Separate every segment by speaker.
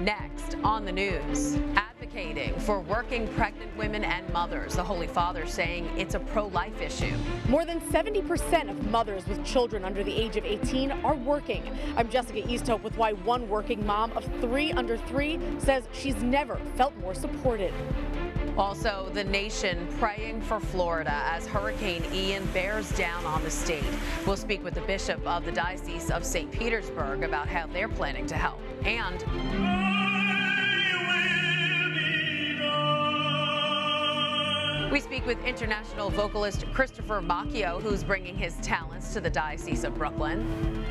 Speaker 1: Next on the news, advocating for working pregnant women and mothers. The Holy Father saying it's a pro-life issue.
Speaker 2: More than 70% of mothers with children under the age of 18 are working. I'm Jessica Easthope with why one working mom of 3 under 3 says she's never felt more supported.
Speaker 1: Also, the nation praying for Florida as Hurricane Ian bears down on the state. We'll speak with the Bishop of the Diocese of St. Petersburg about how they're planning to help. And we speak with international vocalist Christopher Macchio, who's bringing his talents to the Diocese of Brooklyn.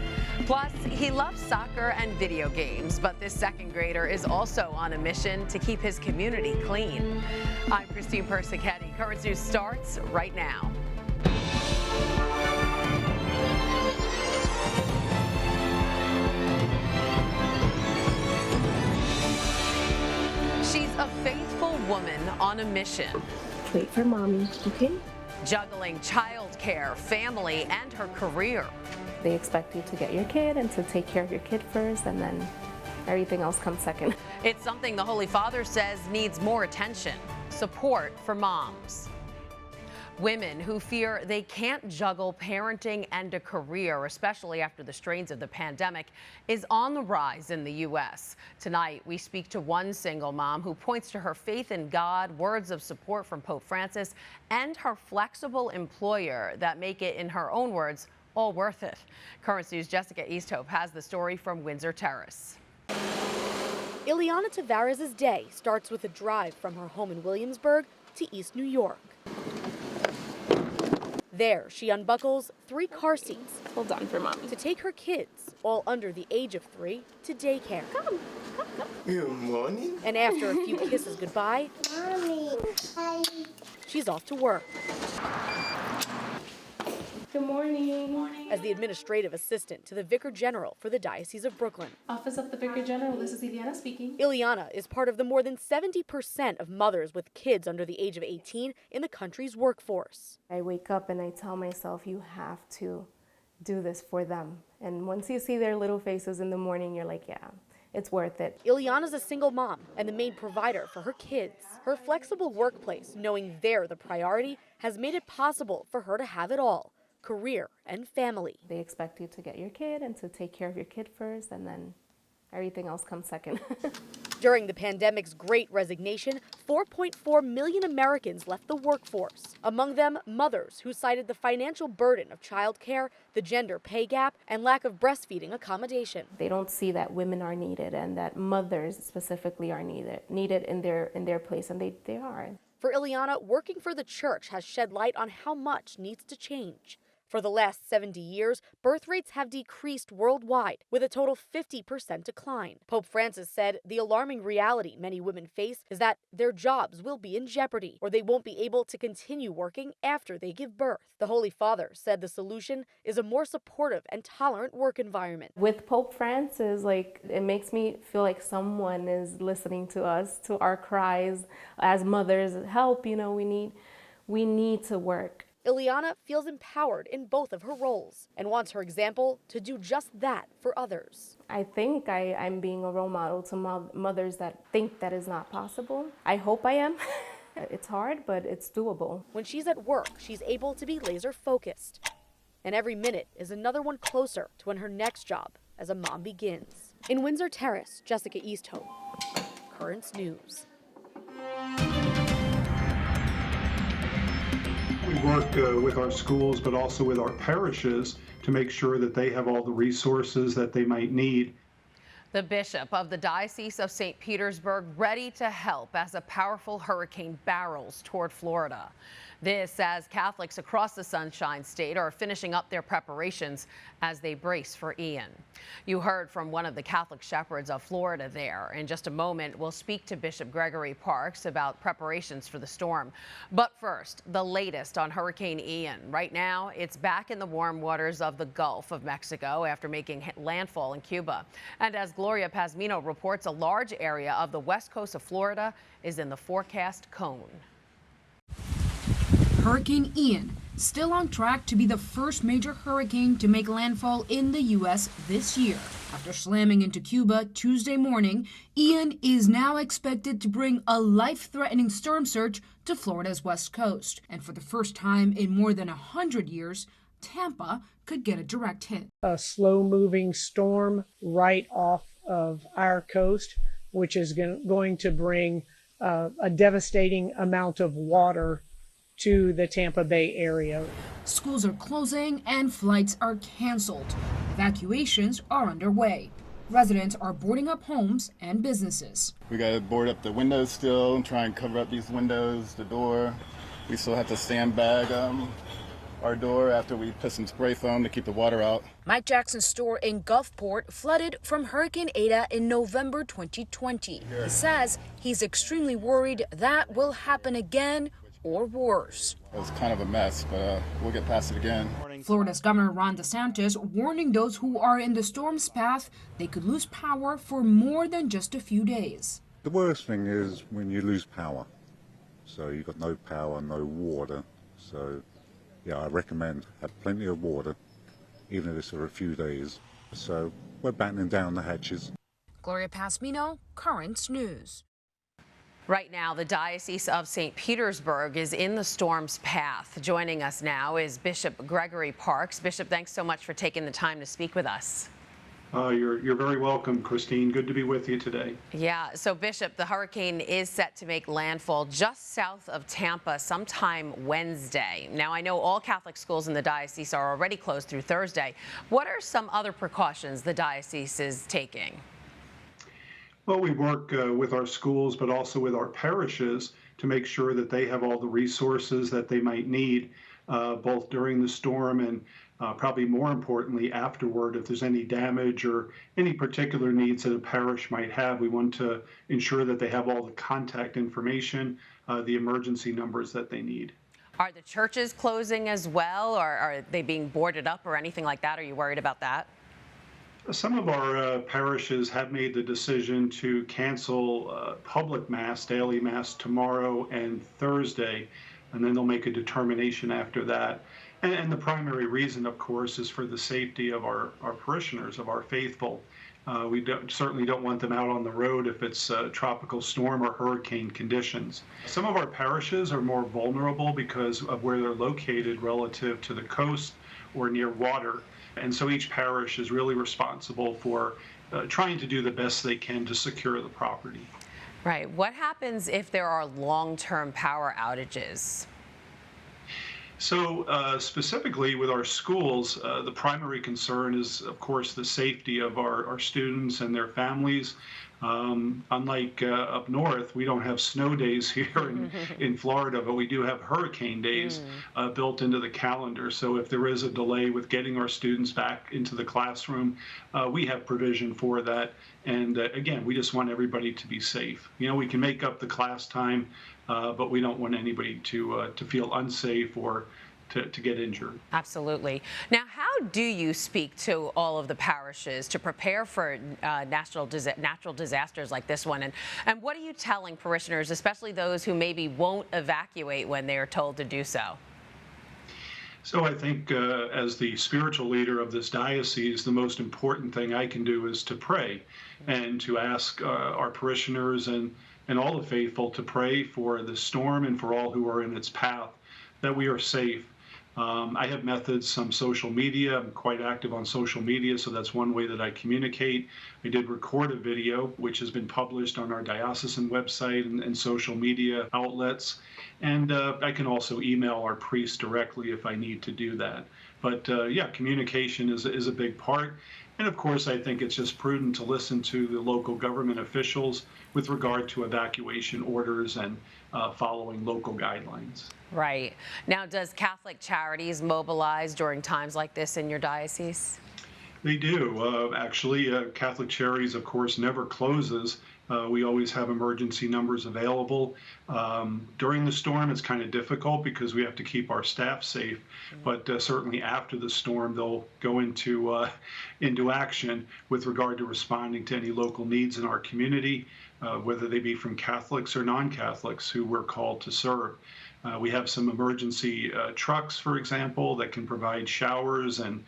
Speaker 1: Plus, he loves soccer and video games, but this second grader is also on a mission to keep his community clean. I'm Christine Persichetti. Current News starts right now. She's a faithful woman on a mission.
Speaker 3: Wait for mommy, okay?
Speaker 1: Juggling childcare, family, and her career.
Speaker 3: They expect you to get your kid and to take care of your kid first, and then everything else comes second.
Speaker 1: It's something the Holy Father says needs more attention. Support for moms. Women who fear they can't juggle parenting and a career, especially after the strains of the pandemic, is on the rise in the U.S. Tonight, we speak to one single mom who points to her faith in God, words of support from Pope Francis, and her flexible employer that make it, in her own words, all worth it. Current News' Jessica Easthope has the story from Windsor Terrace.
Speaker 2: Ileana Tavares' day starts with a drive from her home in Williamsburg to East New York. There, she unbuckles 3 car seats.
Speaker 3: Hold on for mommy.
Speaker 2: To take her kids, all under the age of 3, to daycare.
Speaker 3: Come.
Speaker 4: Good morning.
Speaker 2: And after a few kisses goodbye,
Speaker 4: Mommy. Hi.
Speaker 2: she's off to work.
Speaker 3: Good morning.
Speaker 2: As the administrative assistant to the Vicar General for the Diocese of Brooklyn.
Speaker 3: Office of the Vicar General, this is Ileana speaking.
Speaker 2: Ileana is part of the more than 70% of mothers with kids under the age of 18 in the country's workforce.
Speaker 3: I wake up and I tell myself, you have to do this for them. And once you see their little faces in the morning, you're like, yeah, it's worth it.
Speaker 2: Ileana's a single mom and the main provider for her kids. Her flexible workplace, knowing they're the priority, has made it possible for her to have it all: career and family.
Speaker 3: They expect you to get your kid and to take care of your kid first, and then everything else comes second.
Speaker 2: During the pandemic's great resignation, 4.4 million Americans left the workforce. Among them, mothers who cited the financial burden of childcare, the gender pay gap, and lack of breastfeeding accommodation.
Speaker 3: They don't see that women are needed and that mothers specifically are needed in their place, and they are.
Speaker 2: For Ileana, working for the church has shed light on how much needs to change. For the last 70 years, birth rates have decreased worldwide, with a total 50% decline. Pope Francis said the alarming reality many women face is that their jobs will be in jeopardy, or they won't be able to continue working after they give birth. The Holy Father said the solution is a more supportive and tolerant work environment.
Speaker 3: With Pope Francis, it makes me feel like someone is listening to us, to our cries as mothers. Help, we need to work.
Speaker 2: Ileana feels empowered in both of her roles and wants her example to do just that for others.
Speaker 3: I think I'm being a role model to mothers that think that is not possible. I hope I am. It's hard, but it's doable.
Speaker 2: When she's at work, she's able to be laser focused. And every minute is another one closer to when her next job as a mom begins. In Windsor Terrace, Jessica Easthope, Currents News.
Speaker 5: We work with our schools, but also with our parishes to make sure that they have all the resources that they might need.
Speaker 1: The Bishop of the Diocese of St. Petersburg ready to help as a powerful hurricane barrels toward Florida. This as Catholics across the Sunshine State are finishing up their preparations as they brace for Ian. You heard from one of the Catholic shepherds of Florida there. In just a moment, we'll speak to Bishop Gregory Parks about preparations for the storm. But first, the latest on Hurricane Ian. Right now, it's back in the warm waters of the Gulf of Mexico after making landfall in Cuba. And as Gloria Pazmino reports, a large area of the west coast of Florida is in the forecast cone.
Speaker 6: Hurricane Ian, still on track to be the first major hurricane to make landfall in the U.S. this year. After slamming into Cuba Tuesday morning, Ian is now expected to bring a life-threatening storm surge to Florida's west coast. And for the first time in more than 100 years, Tampa could get a direct hit.
Speaker 7: A slow-moving storm right off of our coast, which is going to bring a devastating amount of water to the Tampa Bay area.
Speaker 6: Schools are closing and flights are canceled. Evacuations are underway. Residents are boarding up homes and businesses.
Speaker 8: We got to board up the windows still and try and cover up these windows, the door. We still have to sandbag our door after we put some spray foam to keep the water out.
Speaker 6: Mike Jackson's store in Gulfport flooded from Hurricane Eta in November 2020. He says he's extremely worried that will happen again or worse.
Speaker 8: It was kind of a mess, but we'll get past it again.
Speaker 6: Florida's Governor Ron DeSantis warning those who are in the storm's path they could lose power for more than just a few days.
Speaker 9: The worst thing is when you lose power. So you've got no power, no water. So yeah, I recommend have plenty of water, even if it's for a few days. So we're battening down the hatches.
Speaker 6: Gloria Pasmino, Currents News.
Speaker 1: Right now, the Diocese of St. Petersburg is in the storm's path. Joining us now is Bishop Gregory Parks. Bishop, thanks so much for taking the time to speak with us.
Speaker 5: You're very welcome, Christine. Good to be with you today.
Speaker 1: Yeah, so Bishop, the hurricane is set to make landfall just south of Tampa sometime Wednesday. Now, I know all Catholic schools in the diocese are already closed through Thursday. What are some other precautions the diocese is taking?
Speaker 5: Well, we work with our schools, but also with our parishes to make sure that they have all the resources that they might need, both during the storm and probably more importantly afterward. If there's any damage or any particular needs that a parish might have, we want to ensure that they have all the contact information, the emergency numbers that they need.
Speaker 1: Are the churches closing as well, or are they being boarded up or anything like that? Are you worried about that?
Speaker 5: Some of our parishes have made the decision to cancel public Mass, daily Mass, tomorrow and Thursday, and then they'll make a determination after that. And the primary reason, of course, is for the safety of our parishioners, of our faithful. We certainly don't want them out on the road if it's tropical storm or hurricane conditions. Some of our parishes are more vulnerable because of where they're located relative to the coast or near water. And so each parish is really responsible for trying to do the best they can to secure the property.
Speaker 1: Right. What happens if there are long-term power outages?
Speaker 5: So specifically with our schools, the primary concern is, of course, the safety of our students and their families. Unlike up north, we don't have snow days here in Florida, but we do have hurricane days built into the calendar. So if there is a delay with getting our students back into the classroom, we have provision for that. And again, we just want everybody to be safe. You know, we can make up the class time, but we don't want anybody to feel unsafe or to get injured.
Speaker 1: Absolutely. Now, how do you speak to all of the parishes to prepare for natural disasters like this one? And what are you telling parishioners, especially those who maybe won't evacuate when they are told to do so?
Speaker 5: So I think as the spiritual leader of this diocese, the most important thing I can do is to pray and to ask our parishioners and all the faithful to pray for the storm and for all who are in its path, that we are safe. I have methods on social media. I'm quite active on social media, so that's one way that I communicate. I did record a video, which has been published on our diocesan website and social media outlets. And I can also email our priests directly if I need to do that. But yeah, communication is a big part. And of course, I think it's just prudent to listen to the local government officials with regard to evacuation orders and following local guidelines.
Speaker 1: Right. Now, does Catholic Charities mobilize during times like this in your diocese?
Speaker 5: They do. Actually, Catholic Charities, of course, never closes. We always have emergency numbers available. During the storm, it's kind of difficult because we have to keep our staff safe. But certainly after the storm, they'll go into action with regard to responding to any local needs in our community, whether they be from Catholics or non-Catholics who we're called to serve. We have some emergency trucks, for example, that can provide showers and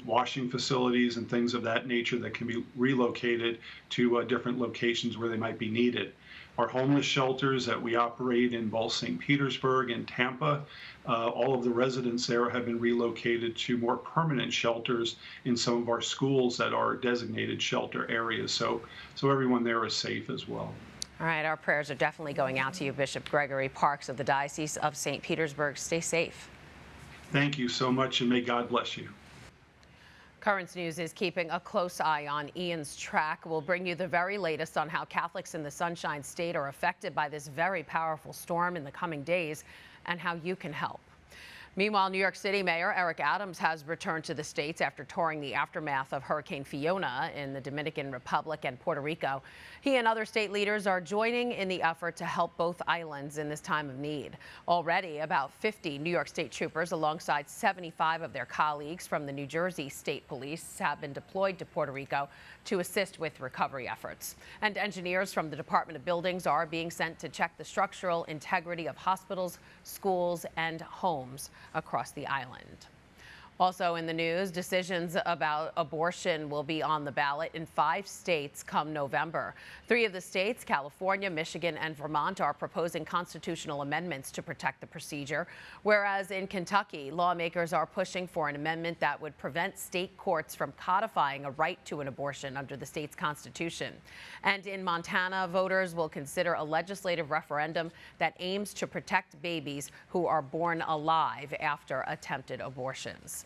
Speaker 5: washing facilities and things of that nature that can be relocated to different locations where they might be needed. Our homeless shelters that we operate in both St. Petersburg and Tampa, all of the residents there have been relocated to more permanent shelters in some of our schools that are designated shelter areas. So everyone there is safe as well.
Speaker 1: All right, our prayers are definitely going out to you, Bishop Gregory Parks of the Diocese of St. Petersburg. Stay safe.
Speaker 5: Thank you so much, and may God bless you.
Speaker 1: Currents News is keeping a close eye on Ian's track. We'll bring you the very latest on how Catholics in the Sunshine State are affected by this very powerful storm in the coming days and how you can help. Meanwhile, New York City Mayor Eric Adams has returned to the States after touring the aftermath of Hurricane Fiona in the Dominican Republic and Puerto Rico. He and other state leaders are joining in the effort to help both islands in this time of need. Already, about 50 New York State troopers alongside 75 of their colleagues from the New Jersey State Police have been deployed to Puerto Rico to assist with recovery efforts. And engineers from the Department of Buildings are being sent to check the structural integrity of hospitals, schools, and homes across the island. Also in the news, decisions about abortion will be on the ballot in 5 states come November. 3 of the states, California, Michigan, and Vermont, are proposing constitutional amendments to protect the procedure, whereas in Kentucky, lawmakers are pushing for an amendment that would prevent state courts from codifying a right to an abortion under the state's constitution. And in Montana, voters will consider a legislative referendum that aims to protect babies who are born alive after attempted abortions.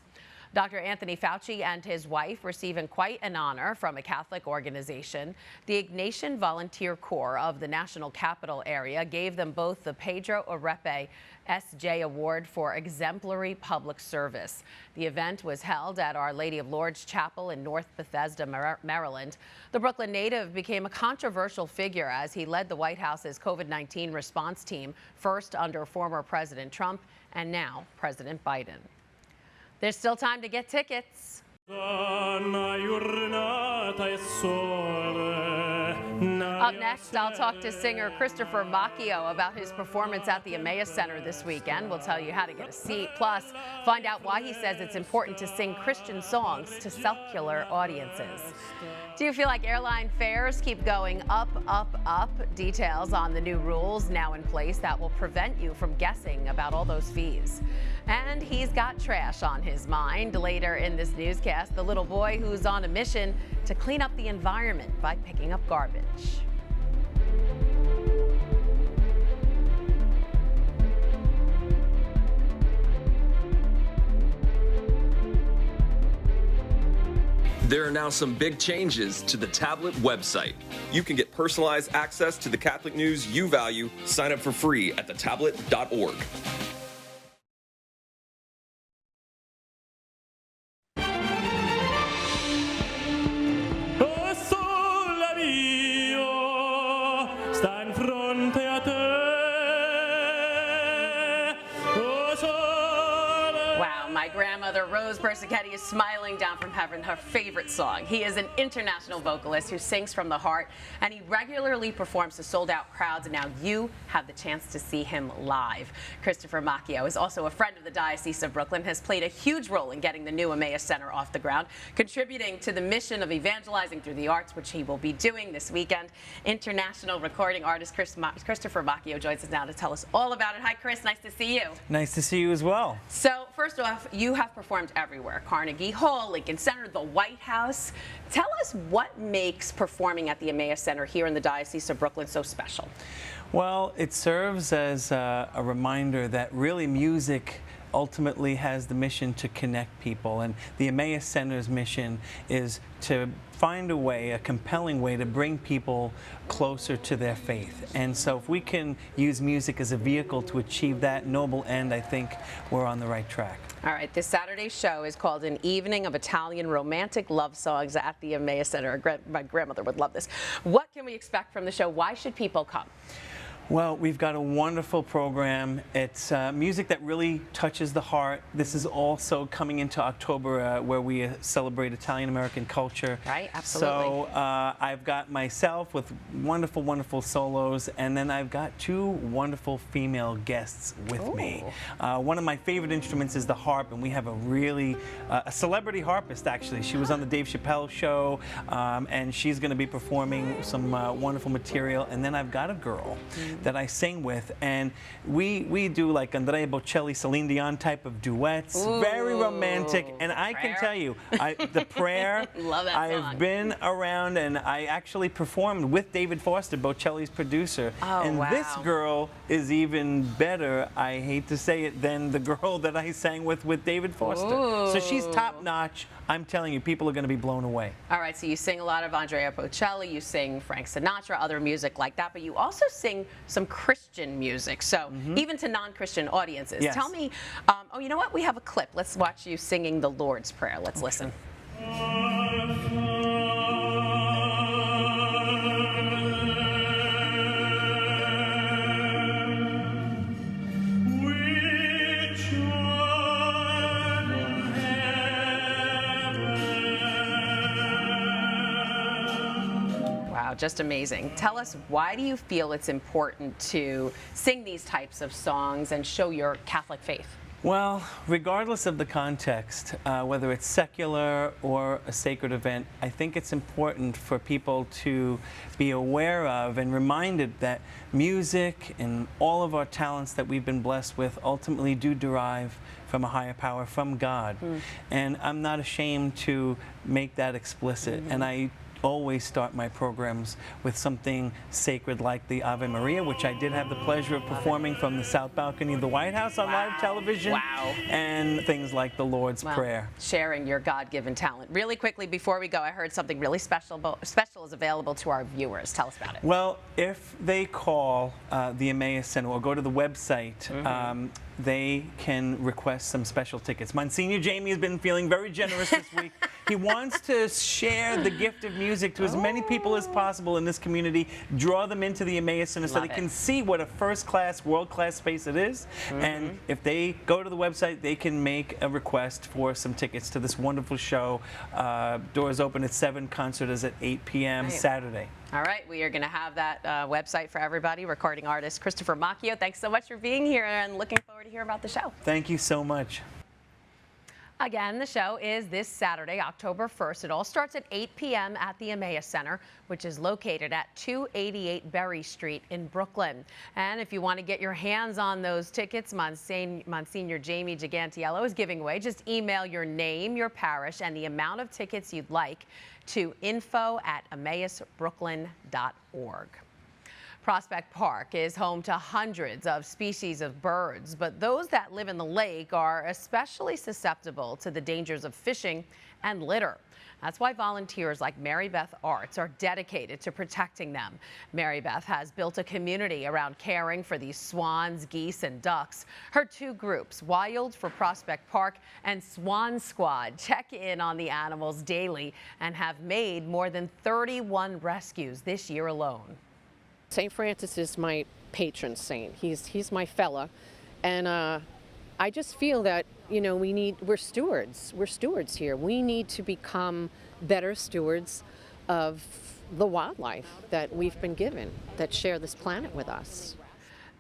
Speaker 1: Dr. Anthony Fauci and his wife receiving quite an honor from a Catholic organization. The Ignatian Volunteer Corps of the National Capital Area gave them both the Pedro Arepe S.J. Award for Exemplary Public Service. The event was held at Our Lady of Lourdes Chapel in North Bethesda, Maryland. The Brooklyn native became a controversial figure as he led the White House's COVID-19 response team, first under former President Trump and now President Biden. There's still time to get tickets. Up next, I'll talk to singer Christopher Macchio about his performance at the Emmaus Center this weekend. We'll tell you how to get a seat. Plus, find out why he says it's important to sing Christian songs to secular audiences. Do you feel like airline fares keep going up, up, up? Details on the new rules now in place that will prevent you from guessing about all those fees. And he's got trash on his mind. Later in this newscast, the little boy who's on a mission to clean up the environment by picking up garbage.
Speaker 10: There are now some big changes to the tablet website. You can get personalized access to the Catholic news you value. Sign up for free at thetablet.org.
Speaker 1: Rose Persichetti is smiling down from heaven, her favorite song. He is an international vocalist who sings from the heart, and he regularly performs to sold-out crowds, and now you have the chance to see him live. Christopher Macchio is also a friend of the Diocese of Brooklyn, has played a huge role in getting the new Emmaus Center off the ground, contributing to the mission of evangelizing through the arts, which he will be doing this weekend. International recording artist Christopher Macchio joins us now to tell us all about it. Hi, Chris. Nice to see you.
Speaker 11: Nice to see you as well.
Speaker 1: So, first off, you have performed everywhere. Carnegie Hall, Lincoln Center, the White House. Tell us what makes performing at the Emmaus Center here in the Diocese of Brooklyn so special.
Speaker 11: Well, it serves as a reminder that really music ultimately has the mission to connect people, and the Emmaus Center's mission is to find a way, a compelling way to bring people closer to their faith. And so if we can use music as a vehicle to achieve that noble end, I think we're on the right track.
Speaker 1: All right, this Saturday's show is called An Evening of Italian Romantic Love Songs at the Emmaus Center. My grandmother would love this. What can we expect from the show? Why should people come?
Speaker 11: Well, we've got a wonderful program. It's music that really touches the heart. This is also coming into October where we celebrate Italian-American culture.
Speaker 1: Right, absolutely.
Speaker 11: So I've got myself with wonderful, wonderful solos, and then I've got two wonderful female guests with me. One of my favorite instruments is the harp, and we have a really, a celebrity harpist actually. She was on the Dave Chappelle show, and she's going to be performing some wonderful material. And then I've got a girl that I sing with, and we do like Andrea Bocelli, Celine Dion type of duets.
Speaker 1: Ooh,
Speaker 11: very romantic, and I can tell you, the prayer.
Speaker 1: Love that
Speaker 11: I
Speaker 1: song.
Speaker 11: have been around, and I actually performed with David Foster, Bocelli's producer.
Speaker 1: Oh,
Speaker 11: and
Speaker 1: wow.
Speaker 11: this girl is even better, I hate to say it, than the girl that I sang with David Foster.
Speaker 1: Ooh.
Speaker 11: So she's top notch. I'm telling you, people are going to be blown away.
Speaker 1: All right, so you sing a lot of Andrea Bocelli, you sing Frank Sinatra, other music like that, but you also sing some Christian music, so even to non-Christian audiences.
Speaker 11: Yes.
Speaker 1: Tell me, oh, you know what? We have a clip. Let's watch you singing the Lord's Prayer. Let's listen. Wow, just amazing. Tell us, why do you feel it's important to sing these types of songs and show your Catholic faith?
Speaker 11: Well, regardless of the context, whether it's secular or a sacred event, I think it's important for people to be aware of and reminded that music and all of our talents that we've been blessed with ultimately do derive from a higher power, from God. And I'm not ashamed to make that explicit. And I always start my programs with something sacred like the Ave Maria, which I did have the pleasure of performing from the South Balcony of the White House on live television.
Speaker 1: Wow.
Speaker 11: And things like the Lord's Prayer.
Speaker 1: Sharing your God-given talent. Really quickly, before we go, I heard something really special is available to our viewers. Tell us about it.
Speaker 11: Well, if they call the Emmaus Center or go to the website, they can request some special tickets. Monsignor Jamie has been feeling very generous this week. He wants to share the gift of music to as many people as possible in this community, draw them into the Emmaus Center so they can see what a first-class, world-class space it is. And if they go to the website, they can make a request for some tickets to this wonderful show. Doors open at 7, concert is at 8 p.m. Saturday.
Speaker 1: All right, we are going to have that website for everybody. Recording artist Christopher Macchio, thanks so much for being here, and looking forward to hearing about the show.
Speaker 11: Thank you so much.
Speaker 1: Again, the show is this Saturday, October 1st. It all starts at 8 p.m. at the Emmaus Center, which is located at 288 Berry Street in Brooklyn. And if you want to get your hands on those tickets, Monsignor Jamie Gigantiello is giving away. Just email your name, your parish, and the amount of tickets you'd like to info@emmausbrooklyn.org. Prospect Park is home to hundreds of species of birds, but those that live in the lake are especially susceptible to the dangers of fishing and litter. That's why volunteers like Mary Beth Arts are dedicated to protecting them. Mary Beth has built a community around caring for these swans, geese, and ducks. Her two groups, Wild for Prospect Park and Swan Squad, check in on the animals daily and have made more than 31 rescues this year alone.
Speaker 12: St. Francis is my patron saint. He's my fella, and I just feel that, you know, we're stewards. We're stewards here. We need to become better stewards of the wildlife that we've been given, that share this planet with us.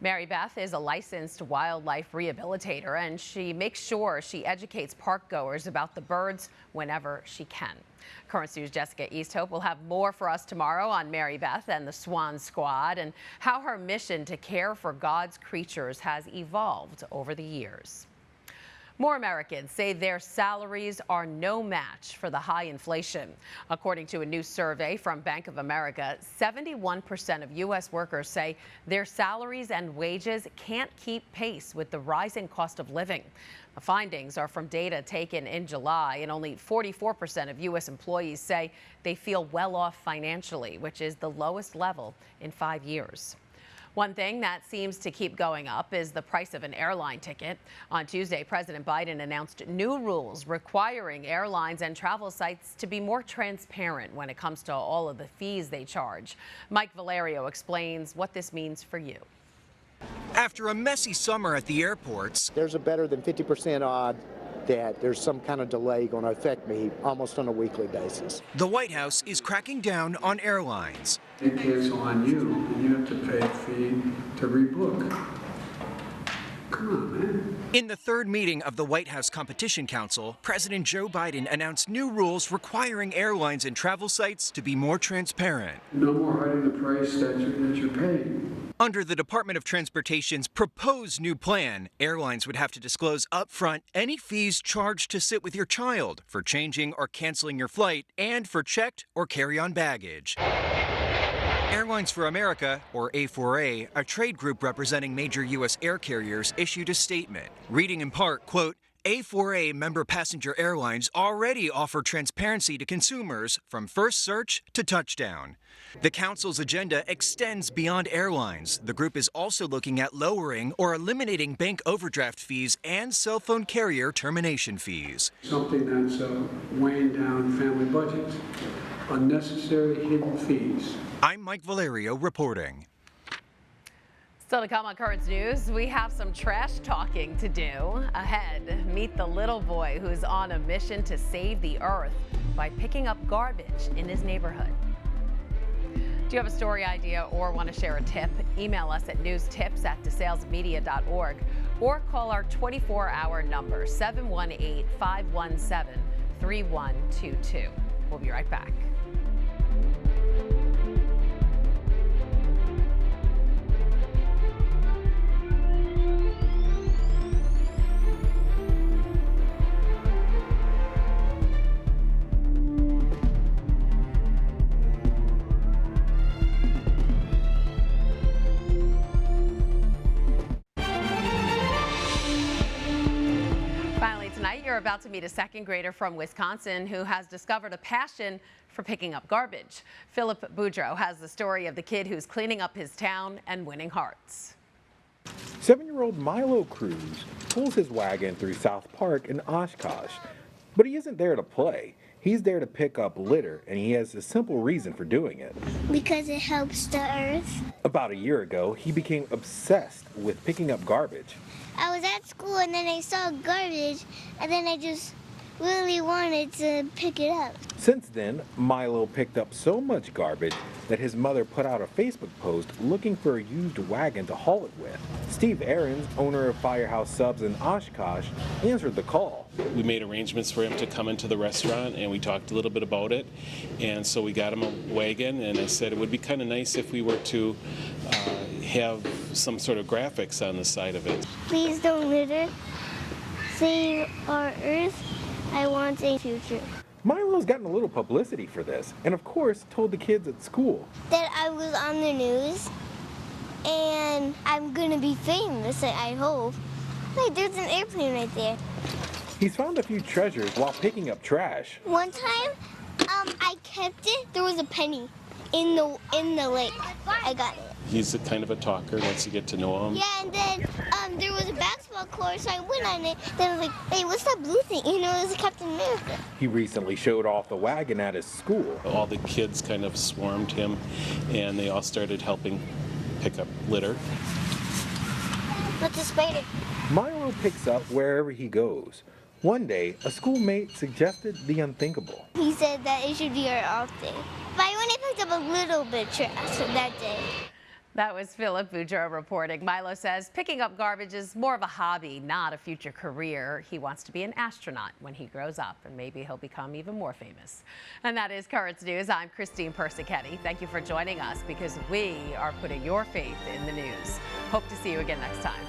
Speaker 1: Mary Beth is a licensed wildlife rehabilitator, and she makes sure she educates park goers about the birds whenever she can. Current News' Jessica Easthope will have more for us tomorrow on Mary Beth and the Swan Squad, and how her mission to care for God's creatures has evolved over the years. More Americans say their salaries are no match for the high inflation. According to a new survey from Bank of America, 71% of U.S. workers say their salaries and wages can't keep pace with the rising cost of living. The findings are from data taken in July, and only 44% of U.S. employees say they feel well off financially, which is the lowest level in 5 years. One thing that seems to keep going up is the price of an airline ticket. On Tuesday, President Biden announced new rules requiring airlines and travel sites to be more transparent when it comes to all of the fees they charge. Mike Valerio explains what this means for you.
Speaker 13: After a messy summer at the airports,
Speaker 14: there's a better than 50% odd that there's some kind of delay going to affect me almost on a weekly basis.
Speaker 13: The White House is cracking down on airlines.
Speaker 15: They cancel on you, and you have to pay a fee to rebook. Come on, man.
Speaker 13: In the third meeting of the White House Competition Council, President Joe Biden announced new rules requiring airlines and travel sites to be more transparent.
Speaker 15: No more hiding the price that you're paying.
Speaker 13: Under the Department of Transportation's proposed new plan, airlines would have to disclose upfront any fees charged to sit with your child, for changing or canceling your flight, and for checked or carry-on baggage. Airlines for America, or A4A, a trade group representing major U.S. air carriers, issued a statement, reading in part, quote, A4A member passenger airlines already offer transparency to consumers from first search to touchdown. The council's agenda extends beyond airlines. The group is also looking at lowering or eliminating bank overdraft fees and cell phone carrier termination fees.
Speaker 15: Something that's weighing down family budgets, unnecessary hidden fees.
Speaker 13: I'm Mike Valerio reporting.
Speaker 1: Still to come on Currents News, we have some trash talking to do. Ahead, meet the little boy who's on a mission to save the earth by picking up garbage in his neighborhood. Do you have a story idea or want to share a tip? Email us at newstips@desalesmedia.org or call our 24-hour number, 718-517-3122. We'll be right back. You're about to meet a second grader from Wisconsin who has discovered a passion for picking up garbage. Philip Boudreau has the story of the kid who's cleaning up his town and winning hearts.
Speaker 16: 7-year-old Milo Cruz pulls his wagon through South Park in Oshkosh, but he isn't there to play. He's there to pick up litter, and he has a simple reason for doing it.
Speaker 4: Because it helps the earth.
Speaker 16: About a year ago, he became obsessed with picking up garbage.
Speaker 4: I was at school and then I saw garbage and then I just really wanted to pick it up.
Speaker 16: Since then, Milo picked up so much garbage that his mother put out a Facebook post looking for a used wagon to haul it with. Steve Ahrens, owner of Firehouse Subs in Oshkosh, answered the call.
Speaker 17: We made arrangements for him to come into the restaurant and we talked a little bit about it. And so we got him a wagon, and I said it would be kind of nice if we were to have some sort of graphics on the side of it.
Speaker 4: Please don't litter. Save our earth. I want a future.
Speaker 16: Milo's gotten a little publicity for this, and of course told the kids at school
Speaker 4: that I was on the news, and I'm gonna be famous, I hope. Wait, there's an airplane right there.
Speaker 16: He's found a few treasures while picking up trash.
Speaker 4: One time, I kept it. There was a penny in the lake. I got it.
Speaker 17: He's a kind of a talker once you get to know him.
Speaker 4: Yeah, and then there was a basketball court, so I went on it. Then I was like, hey, what's that blue thing? You know, it was Captain America.
Speaker 16: He recently showed off the wagon at his school.
Speaker 17: All the kids kind of swarmed him, and they all started helping pick up litter.
Speaker 4: That's a spider.
Speaker 16: Milo picks up wherever he goes. One day, a schoolmate suggested the unthinkable.
Speaker 4: He said that it should be our off day. But I only picked up a little bit of trash that day.
Speaker 1: That was Philip Boudreau reporting. Milo says picking up garbage is more of a hobby, not a future career. He wants to be an astronaut when he grows up, and maybe he'll become even more famous. And that is Currents News. I'm Christine Persichetti. Thank you for joining us, because we are putting your faith in the news. Hope to see you again next time.